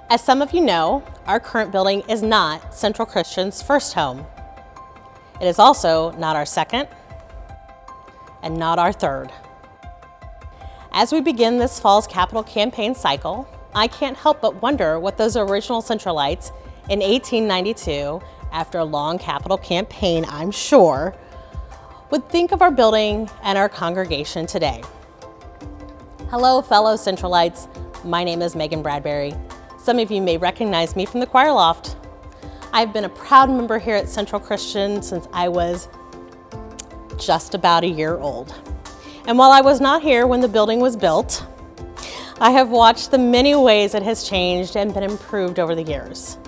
As some of you know, our current building is not Central Christian's first home. It is also not our second and not our third. As we begin this fall's capital campaign cycle, I can't help but wonder what those original Centralites in 1892, after a long capital campaign, I'm sure, would think of our building and our congregation today. Hello, fellow Centralites. My name is Megan Bradbury. Some of you may recognize me from the choir loft. I've been a proud member here at Central Christian since I was just about a year old. And while I was not here when the building was built, I have watched the many ways it has changed and been improved over the years.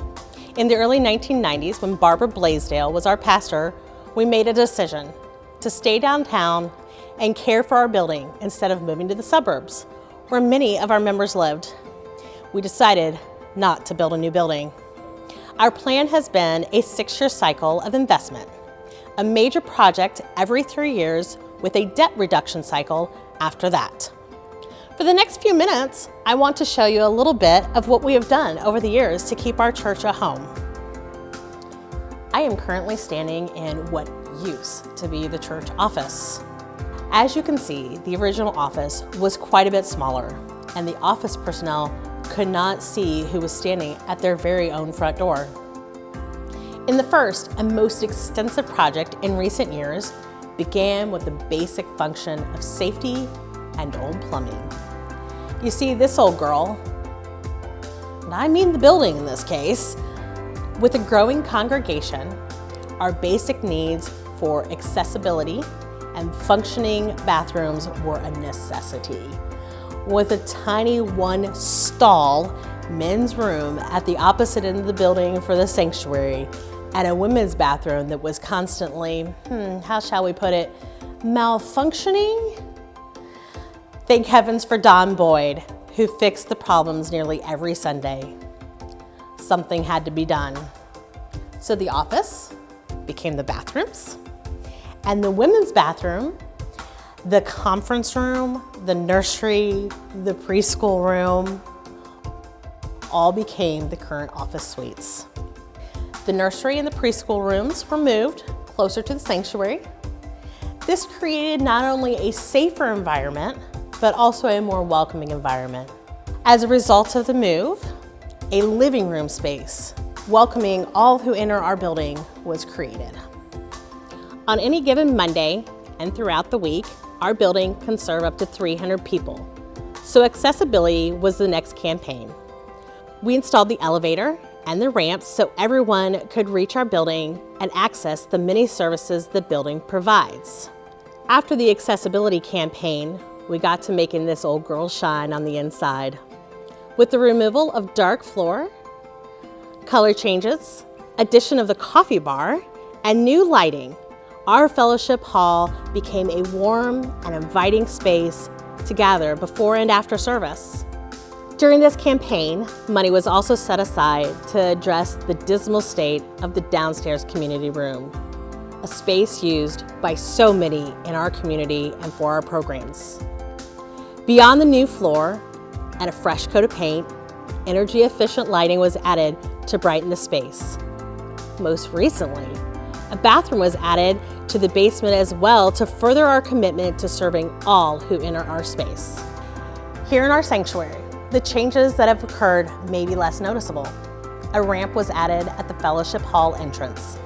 In the early 1990s, when Barbara Blaisdell was our pastor, we made a decision to stay downtown and care for our building instead of moving to the suburbs, where many of our members lived. We decided not to build a new building. Our plan has been a 6-year cycle of investment, a major project every 3 years with a debt reduction cycle after that. For the next few minutes, I want to show you a little bit of what we have done over the years to keep our church a home. I am currently standing in what used to be the church office. As you can see, the original office was quite a bit smaller, and the office personnel could not see who was standing at their very own front door. In the first and most extensive project in recent years began with the basic function of safety and old plumbing. You see, this old girl, and I mean the building in this case, with a growing congregation, our basic needs for accessibility and functioning bathrooms were a necessity. With a tiny one-stall men's room at the opposite end of the building for the sanctuary, and a women's bathroom that was constantly, how shall we put it, malfunctioning? Thank heavens for Don Boyd, who fixed the problems nearly every Sunday. Something had to be done. So the office became the bathrooms, and the women's bathroom, the conference room, the nursery, the preschool room, all became the current office suites. The nursery and the preschool rooms were moved closer to the sanctuary. This created not only a safer environment, but also a more welcoming environment. As a result of the move, a living room space welcoming all who enter our building was created. On any given Monday and throughout the week, our building can serve up to 300 people. So accessibility was the next campaign. We installed the elevator and the ramps so everyone could reach our building and access the many services the building provides. After the accessibility campaign, we got to making this old girl shine on the inside. With the removal of dark floor, color changes, addition of the coffee bar, and new lighting, our fellowship hall became a warm and inviting space to gather before and after service. During this campaign, money was also set aside to address the dismal state of the downstairs community room, a space used by so many in our community and for our programs. Beyond the new floor and a fresh coat of paint, energy-efficient lighting was added to brighten the space. Most recently, a bathroom was added to the basement as well to further our commitment to serving all who enter our space. Here in our sanctuary, the changes that have occurred may be less noticeable. A ramp was added at the fellowship hall entrance.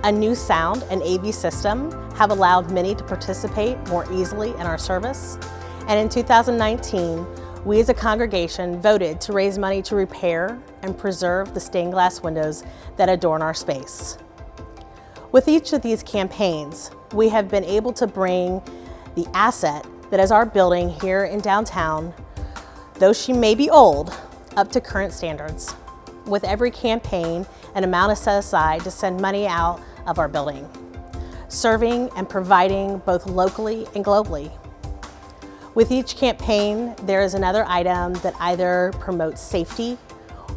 A new sound and AV system have allowed many to participate more easily in our service. And in 2019, we as a congregation voted to raise money to repair and preserve the stained glass windows that adorn our space. With each of these campaigns, we have been able to bring the asset that is our building here in downtown, though she may be old, up to current standards. With every campaign, an amount is set aside to send money out of our building, serving and providing both locally and globally. With each campaign, there is another item that either promotes safety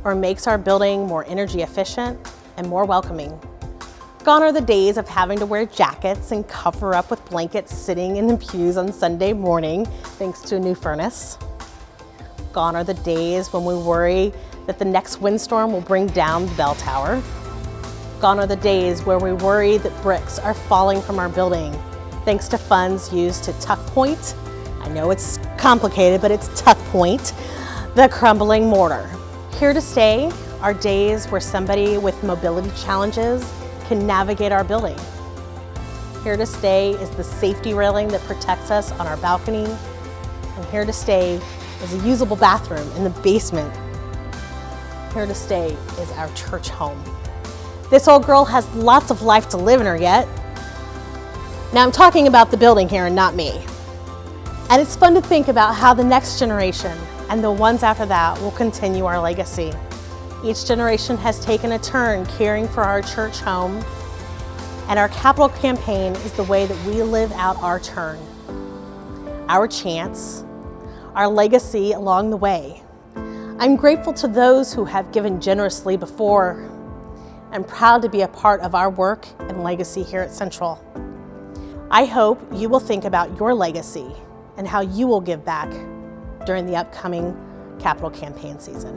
or makes our building more energy efficient and more welcoming. Gone are the days of having to wear jackets and cover up with blankets sitting in the pews on Sunday morning thanks to a new furnace. Gone are the days when we worry that the next windstorm will bring down the bell tower. Gone are the days where we worry that bricks are falling from our building thanks to funds used to tuck point. I know it's complicated, but it's tuck point the crumbling mortar. Here to stay are days where somebody with mobility challenges can navigate our building. Here to stay is the safety railing that protects us on our balcony. And here to stay is a usable bathroom in the basement. Here to stay is our church home. This old girl has lots of life to live in her yet. Now I'm talking about the building here and not me. And it's fun to think about how the next generation and the ones after that will continue our legacy. Each generation has taken a turn caring for our church home, and our capital campaign is the way that we live out our turn, our chance, our legacy along the way. I'm grateful to those who have given generously before. I'm proud to be a part of our work and legacy here at Central. I hope you will think about your legacy and how you will give back during the upcoming capital campaign season.